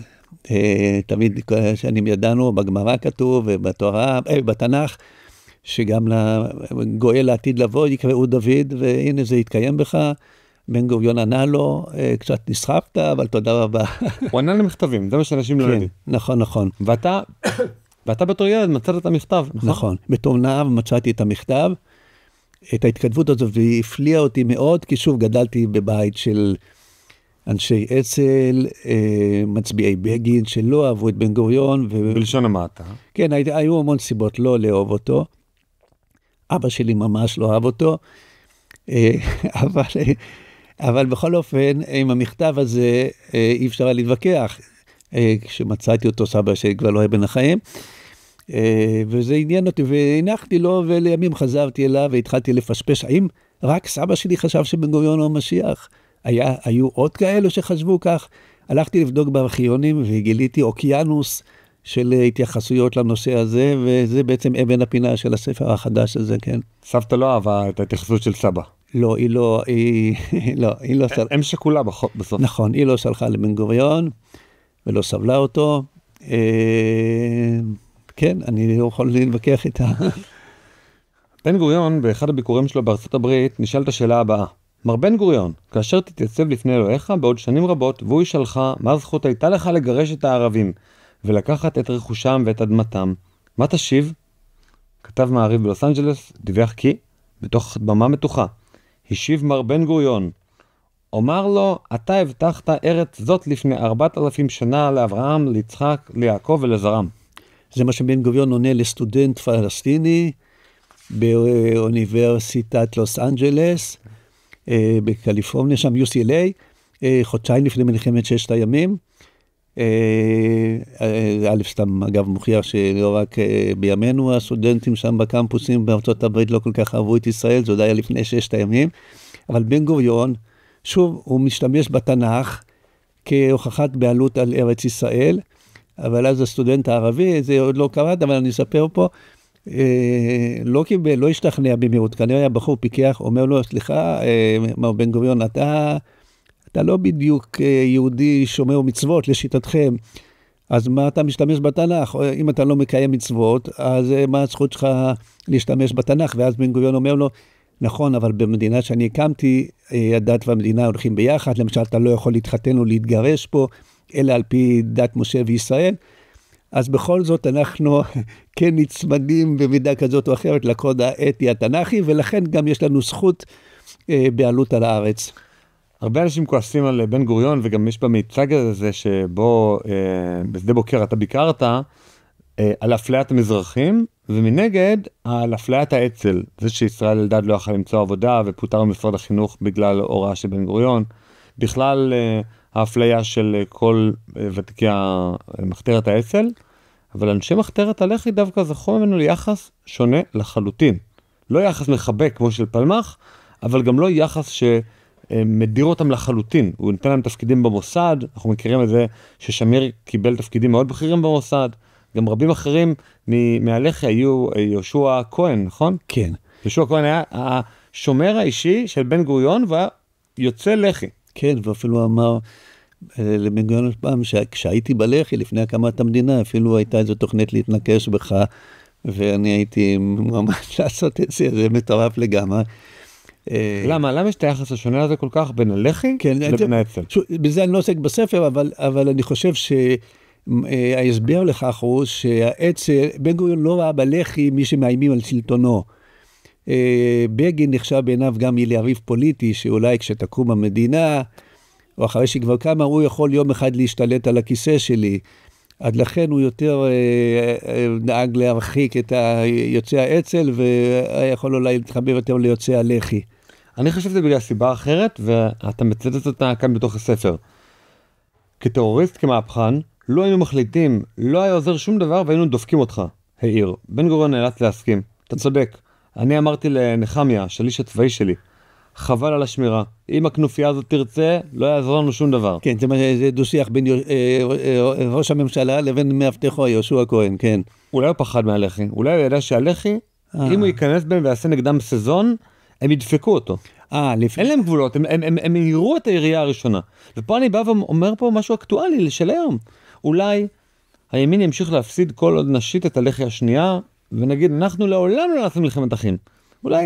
תמיד שנים ידענו, בגמרא כתוב, ובתורה, בתנ"ך, שגם לגואל לעתיד לבוא יקראו דוד, והנה זה יתקיים בך. בן גוריון ענה לו, קצת נסחפת, אבל תודה רבה. הוא ענה למכתבים, זה מה שאנשים לא יודעים. נכון, נכון. ואתה בתור ילד מצאת את המכתב, נכון? נכון, בתור נער מצאתי את המכתב, את ההתכתבות הזאת, והיא הפליאה אותי מאוד, כי שוב גדלתי בבית של אנשי אצ"ל, מצביעי בגין, שלא אהבו את בן גוריון. בלשון המעטה. כן, היו המון סיבות לא לאהוב אותו. אבא שלי ממש לא אהב אותו, אבל בכל אופן, עם המכתב הזה אי אפשר היה להתווכח. כשמצאתי אותו, סבא שלי כבר לא היה בין החיים, וזה עניין אותי, והנחתי לו, ולימים חזרתי אליו, והתחלתי לפשפש, האם רק סבא שלי חשב שבן גוריון הוא המשיח? היו עוד כאלו שחשבו כך? הלכתי לבדוק בארכיונים, וגיליתי אוקיינוס של התייחסויות לנושא הזה, וזה בעצם אבן הפינה של הספר החדש הזה, כן. סבתא לא אהבה את ההתייחסות של סבא. לא, היא לא הם שכולה בסוף. נכון, היא לא סלחה לבן גוריון, ולא סבלה אותו. כן, אני לא יכול להתווכח איתה. בן גוריון, באחד הביקורים שלו בארצות הברית, נשאל את השאלה הבאה. מר בן גוריון, כאשר תתייצב לפני אלוהיך בעוד שנים רבות, והוא ישאלך, מה הזכות הייתה לך לגרש את הערבים, ולקחת את רכושם ואת אדמתם, מה תשיב? כתב מעריב בלוס אנג'לס, דיווח כי, בתוך במה מתוחה, השיב מר בן גוריון, אומר לו, אתה הבטחת ארץ זאת לפני 4,000 שנה לאברהם, ליצחק, ליעקב ולזרם. זה מה שבן גוריון עונה לסטודנט פלסטיני באוניברסיטת לוס אנג'לס, בקליפורניה, שם UCLA, חודשיים לפני מלחמת ששת הימים. א' סתם אגב מוכיח שלא רק בימינו הסטודנטים שם בקמפוסים בארצות הברית לא כל כך אהבו את ישראל, זה עוד היה לפני ששת הימים, אבל בן גוריון, שוב, הוא משתמש בתנ"ך כהוכחת בעלות על ארץ ישראל, אבל אז הסטודנט הערבי, זה עוד לא קראת, אבל אני אספר פה, לא קיבל, לא השתכנע במהירות, כנראה היה בחור פיקח, אומר לו, סליחה, מר בן גוריון, אתה לא בדיוק יהודי שומר מצוות לשיטתכם, אז מה אתה משתמש בתנ"ך? אם אתה לא מקיים מצוות, אז מה הזכות שלך להשתמש בתנ"ך? ואז בן גוריון אומר לו, נכון, אבל במדינה שאני הקמתי, הדת והמדינה הולכים ביחד, למשל אתה לא יכול להתחתן או להתגרש פה, אלא על פי דת משה וישראל, אז בכל זאת אנחנו כן נצמדים במידה כזאת או אחרת לקוד האתי התנ"כי, ולכן גם יש לנו זכות בעלות על הארץ. הרבה אנשים כועסים על בן גוריון, וגם יש במיצג הזה שבו בשדה בוקר אתה ביקרת, על אפליית המזרחים, ומנגד על אפליית האצ"ל, זה שישראל אלדד לא יכול למצוא עבודה, ופוטר במשרד החינוך בגלל הוראה של בן גוריון, בכלל האפליה של כל ותיקי מחתרת האצ"ל, אבל אנשי מחתרת הלח"י דווקא זכו ממנו ליחס שונה לחלוטין. לא יחס מחבק כמו של פלמח, אבל גם לא יחס שמדיר אותם לחלוטין. הוא נתן להם תפקידים במוסד, אנחנו מכירים את זה ששמיר קיבל תפקידים מאוד בכירים במוסד, גם רבים אחרים מהלח"י היו יהושע כהן, נכון? כן. יהושע כהן היה השומר האישי של בן גוריון, והיה יוצא לח"י. כן, ואפילו אמר לבן גוריון פעם, שכשהייתי בלח"י לפני הקמת המדינה, אפילו הייתה איזו תוכנית להתנקש בך, ואני הייתי ממש לעשות את זה, זה מטורף לגמרי. למה? למה יש את היחס השונה הזה כל כך בין הלח"י לבין האצ"ל? בזה אני לא עוסק בספר, אבל אני חושב שההסבר לכך הוא שהאצ"ל, בן גוריון לא ראה בלח"י מי שמאיימים על שלטונו, בגין נחשב בעיניו גם יריב פוליטי, שאולי כשתקום המדינה, או אחרי שכבר קמה, הוא יכול יום אחד להשתלט על הכיסא שלי. עד לכן הוא יותר דאג להרחיק את יוצאי האצ"ל, ויכול אולי להתחבר יותר ליוצאי הלח"י. אני חושב שזה בגלל סיבה אחרת, ואתה מצטט אותה כאן בתוך הספר. כטרוריסט, כמהפכן, לא היינו מחליטים, לא היה עוזר שום דבר, והיינו דופקים אותך, העיר. בן גוריון נאלץ להסכים. אתה צודק. אני אמרתי לנחמיה, שליש הצבאי שלי, חבל על השמירה. אם הכנופיה הזאת תרצה, לא יעזור לנו שום דבר. כן, זה דו-שיח בין ראש הממשלה לבין מאבטחו יהושע כהן, כן. אולי הוא פחד מהלח"י. אולי הוא ידע שהלח"י, אם הוא ייכנס בהם ויעשה נגדם סזון, הם ידפקו אותו. אין להם גבולות, הם יראו את העירייה הראשונה. ופה אני בא ואומר פה משהו אקטואלי של היום. אולי הימין ימשיך להפסיד כל עוד נשית את הלח"י השנייה, ונגיד, אנחנו לעולם לא נעשה מלחמת אחים. אולי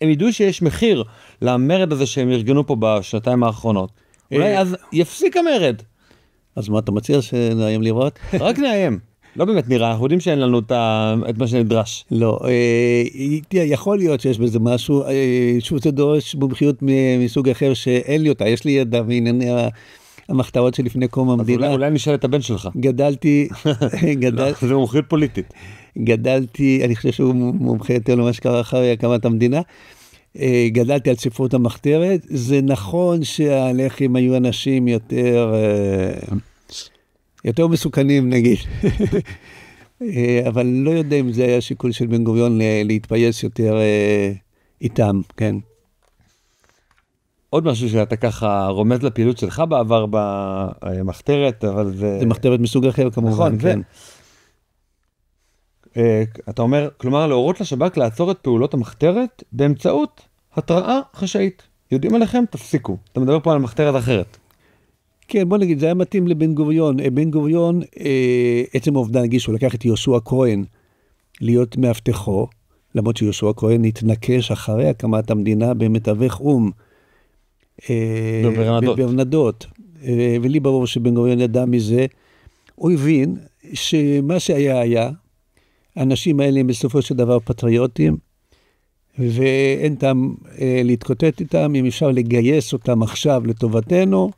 הם ידעו שיש מחיר למרד הזה שהם ארגנו פה בשנתיים האחרונות. אולי אז יפסיק המרד. אז מה אתה מציע שנאיים לראות? רק נאיים. לא באמת נראה, אנחנו יודעים שאין לנו את מה שנדרש. לא, יכול להיות שיש בזה משהו, שוב זה דורש מומחיות מסוג אחר שאין לי אותה, יש לי ידע בענייני המחתרות שלפני קום המדינה. אולי נשאל את הבן שלך. גדלתי, זה מומחיות פוליטית. גדלתי, אני חושב שהוא מומחה יותר למה שקרה אחרי הקמת המדינה, גדלתי על ספרות המחתרת, זה נכון שהלח"ים היו אנשים יותר מסוכנים נגיד, אבל לא יודע אם זה היה שיקול של בן גוריון להתפייס יותר איתם, כן. עוד משהו שאתה ככה רומז לפעילות שלך בעבר במחתרת, אבל זה מחתרת מסוג אחר כמובן, נכון, כן. אתה אומר, כלומר להורות לשב"כ לעצור את פעולות המחתרת באמצעות התראה חשאית. יודעים עליכם? תפסיקו. אתה מדבר פה על מחתרת אחרת. כן, בוא נגיד, זה היה מתאים לבן גוריון. בן גוריון, עצם העובדה נגיד שהוא לקח את יהושע כהן להיות מאבטחו, למרות שיהושע כהן התנקש אחרי הקמת המדינה במתווך אום. בברנדות. ולי ברור שבן גוריון ידע מזה. הוא הבין שמה שהיה, האנשים האלה הם בסופו של דבר פטריוטים, ואין טעם להתקוטט איתם, אם אפשר לגייס אותם עכשיו לטובתנו,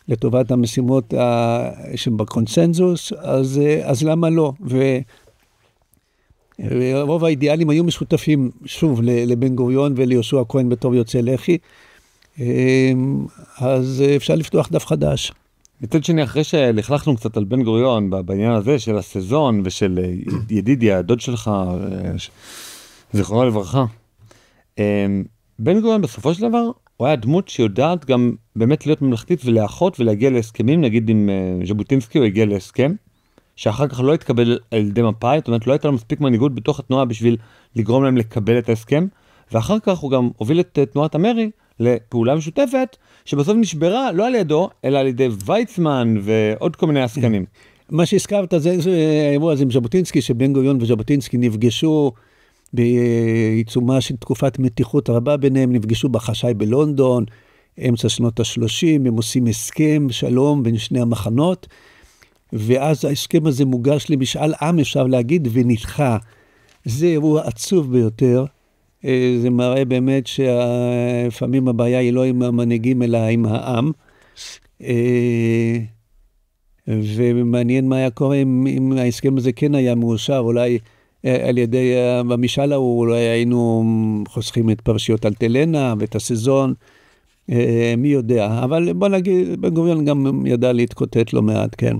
לטובת המשימות שבקונסנזוס, אז למה לא? ורוב האידיאלים היו משותפים שוב לבן גוריון וליהושע כהן בתור יוצא לח"י, אז אפשר לפתוח דף חדש. מצד שני, אחרי שלכלכנו קצת על בן גוריון בעניין הזה של הסזון ושל ידידיה, הדוד שלך, זכרונו לברכה, בן גוריון בסופו של דבר הוא היה דמות שיודעת גם באמת להיות ממלכתית ולאחות ולהגיע להסכמים, נגיד עם ז'בוטינסקי הוא הגיע להסכם, שאחר כך לא התקבל על ידי מפא"י, זאת אומרת לא הייתה לו מספיק מנהיגות בתוך התנועה בשביל לגרום להם לקבל את ההסכם, ואחר כך הוא גם הוביל את תנועת המרי לפעולה משותפת, שבסוף נשברה לא על ידו, אלא על ידי ויצמן ועוד כל מיני עסקנים. מה שהזכרת זה האירוע הזה עם ז'בוטינסקי, שבן גוריון וז'בוטינסקי נפגשו בעיצומה של תקופת מתיחות רבה ביניהם, נפגשו בחשאי בלונדון, אמצע שנות ה-30, הם עושים הסכם שלום בין שני המחנות, ואז ההסכם הזה מוגש למשאל עם, אפשר להגיד, ונדחה. זה אירוע עצוב ביותר, זה מראה באמת שלפעמים הבעיה היא לא עם המנהיגים, אלא עם העם. ומעניין מה היה קורה אם ההסכם הזה כן היה מאושר, אולי על ידי במשאל ההוא, אולי היינו חוסכים את פרשיות אלטלנה ואת הסזון, מי יודע. אבל בוא נגיד, בן גוריון גם ידע להתקוטט לא מעט, כן.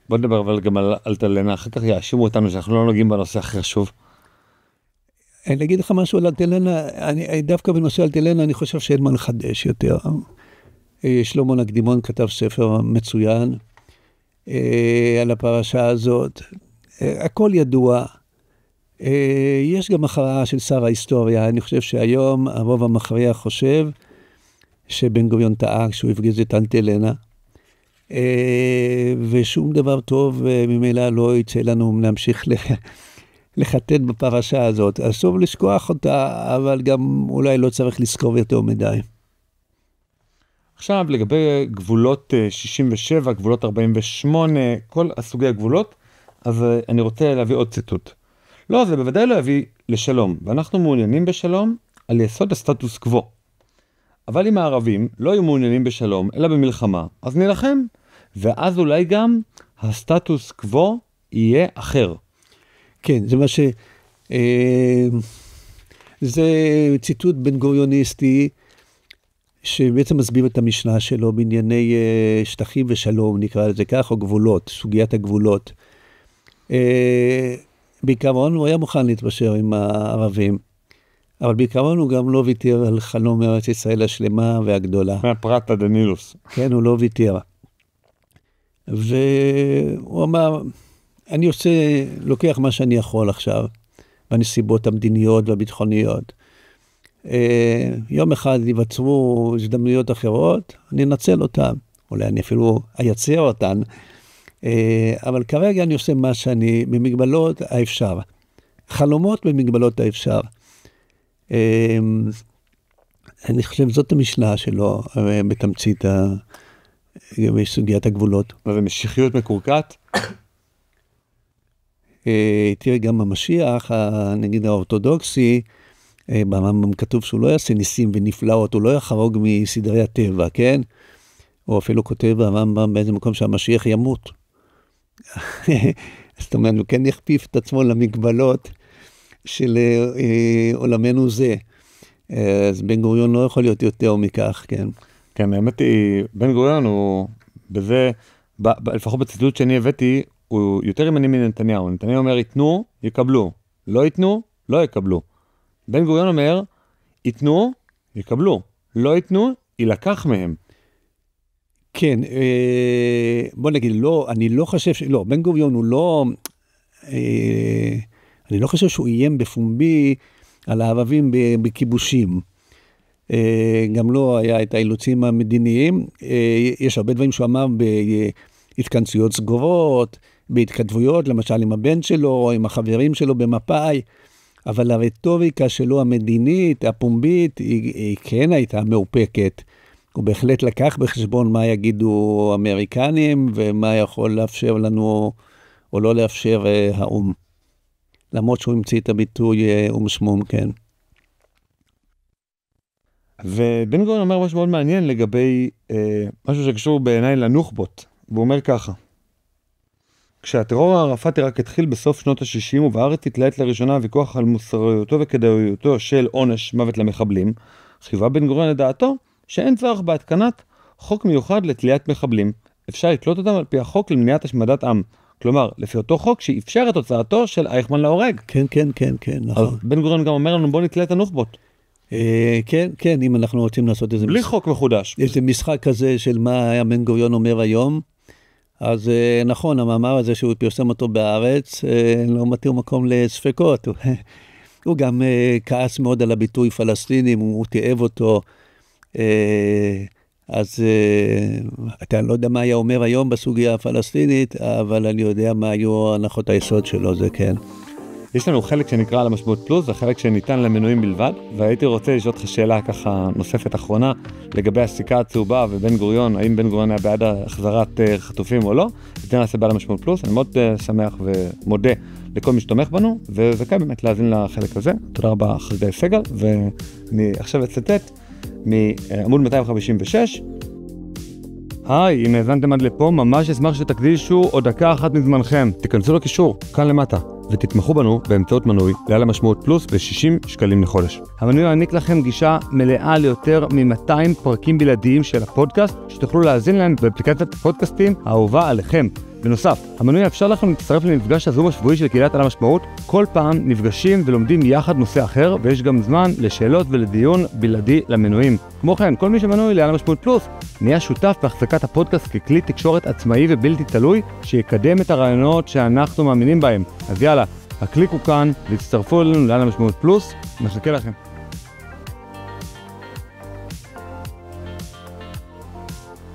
בוא נדבר אבל גם על אלטלנה, אחר כך יאשימו אותנו שאנחנו לא נוגעים בנושא הכי חשוב. אני אגיד לך משהו על אלטלנה, דווקא בנושא אלטלנה אני חושב שאין מה לחדש יותר. שלמה נקדימון כתב ספר מצוין על הפרשה הזאת. הכל ידוע. יש גם הכרעה של שר ההיסטוריה. אני חושב שהיום הרוב המכריע חושב שבן גוריון טעה כשהוא הפגיז את אלטלנה. ושום דבר טוב ממילא לא יצא לנו להמשיך לחטט בפרשה הזאת. אסור לשכוח אותה, אבל גם אולי לא צריך לזכור יותר מדי. עכשיו לגבי גבולות 67, גבולות 48, כל הסוגי הגבולות, אז אני רוצה להביא עוד ציטוט. לא, זה בוודאי לא יביא לשלום, ואנחנו מעוניינים בשלום על יסוד הסטטוס קוו. אבל אם הערבים לא יהיו מעוניינים בשלום, אלא במלחמה, אז נלחם, ואז אולי גם הסטטוס קוו יהיה אחר. כן, זה מה ש... זה ציטוט בן גוריוניסטי, שבעצם מסביר את המשנה שלו בענייני שטחים ושלום, נקרא לזה כך, או גבולות, סוגיית הגבולות. בעיקרון הוא היה מוכן להתפשר עם הערבים, אבל בעיקרון הוא גם לא ויתר על חלום ארץ ישראל השלמה והגדולה. מהפרט הדנילוס. כן, הוא לא ויתר. והוא אמר, אני לוקח מה שאני יכול עכשיו, בנסיבות המדיניות והביטחוניות. יום אחד ייווצרו הזדמנויות אחרות, אני אנצל אותן, אולי אני אפילו אייצר אותן, אבל כרגע אני עושה מה שאני, במגבלות האפשר. חלומות במגבלות האפשר. אני חושב זאת המשנה שלו, בתמצית סוגיית הגבולות. ומשיחיות מקורקעת? תראה, גם המשיח, נגיד האורתודוקסי, ברמב"ם כתוב שהוא לא יעשה ניסים ונפלאות, הוא לא יחרוג מסדרי הטבע, כן? או אפילו כותב ברמב"ם באיזה מקום שהמשיח ימות. זאת אומרת, הוא כן יכפיף את עצמו למגבלות של עולמנו זה. אז בן גוריון לא יכול להיות יותר מכך, כן? כן, האמת היא, בן גוריון הוא בזה, לפחות בציטוט שאני הבאתי, הוא יותר ימני מנתניהו. נתניהו אומר, יתנו, יקבלו. לא יתנו, לא יקבלו. בן גוריון אומר, יתנו, יקבלו. לא יתנו, ילקח מהם. כן, בוא נגיד, לא, אני לא חושב, לא, בן גוריון הוא לא, אני לא חושב שהוא איים בפומבי על הערבים בכיבושים. גם לא היה את האילוצים המדיניים. יש הרבה דברים שהוא אמר בהתכנסויות סגורות, בהתכתבויות, למשל עם הבן שלו, או עם החברים שלו במפאי, אבל הרטוריקה שלו המדינית, הפומבית, היא כן הייתה מאופקת. הוא בהחלט לקח בחשבון מה יגידו אמריקנים, ומה יכול לאפשר לנו, או לא לאפשר האום. למרות שהוא המציא את הביטוי אום שמום, כן. ובן גוריון אומר משהו מאוד מעניין לגבי משהו שקשור בעיניי לנוח'בות, והוא אומר ככה: כשהטרור הערפאתי רק התחיל בסוף שנות ה-60 ובארץ התלהט לראשונה הוויכוח על מוסריותו וכדאיותו של עונש מוות למחבלים, חיווה בן גוריון לדעתו שאין צורך בהתקנת חוק מיוחד לתליית מחבלים. אפשר לתלות אותם על פי החוק למניעת השמדת עם. כלומר, לפי אותו חוק שאפשר את הוצאתו של אייכמן להורג. כן, כן, כן, כן, נכון. בן גוריון גם אומר לנו, בוא נתלה את הנוח'בות. כן, כן, אם אנחנו רוצים לעשות איזה... בלי חוק מחודש. איזה משחק כזה של מה היה בן גוריון אומר היום, אז נכון, המאמר הזה שהוא פרסם אותו בארץ, לא מתיר מקום לספקות. הוא גם כעס מאוד על הביטוי פלסטינים, הוא תיאב אותו, אז אתה לא יודע מה היה אומר היום בסוגיה הפלסטינית, אבל אני יודע מה היו הנחות היסוד שלו, זה כן. יש לנו חלק שנקרא על המשמעות פלוס, זה חלק שניתן למנויים בלבד, והייתי רוצה לשאול אותך שאלה ככה נוספת אחרונה, לגבי הסיכה הצהובה ובן גוריון, האם בן גוריון היה בעד החזרת חטופים או לא, ניתן לעשות בעל המשמעות פלוס. אני מאוד שמח ומודה לכל מי שתומך בנו, וזכאי באמת להאזין לחלק הזה. תודה רבה חגי סגל, ואני עכשיו אצטט מעמוד 256. היי, אם האזנתם עד לפה, ממש אשמח שתקדישו עוד דקה אחת מזמנכם. תיכנסו לקישור, כאן למטה, ותתמכו בנו באמצעות מנוי לעל המשמעות פלוס ב-60 שקלים לחודש. המנוי יעניק לכם גישה מלאה ליותר מ-200 פרקים בלעדיים של הפודקאסט, שתוכלו להאזין להם באפליקציית הפודקאסטים האהובה עליכם. בנוסף, המנוי יאפשר לכם להצטרף למפגש הזום השבועי של קהילת על המשמעות. כל פעם נפגשים ולומדים יחד נושא אחר, ויש גם זמן לשאלות ולדיון בלעדי למנויים. כמו כן, כל מי שמנוי לעל המשמעות פלוס נהיה שותף בהחזקת הפודקאסט ככלי תקשורת עצמאי ובלתי תלוי, שיקדם את הרעיונות שאנחנו מאמינים בהם. אז יאללה, הקליקו כאן והצטרפו אלינו לעל המשמעות פלוס. מחכה לכם.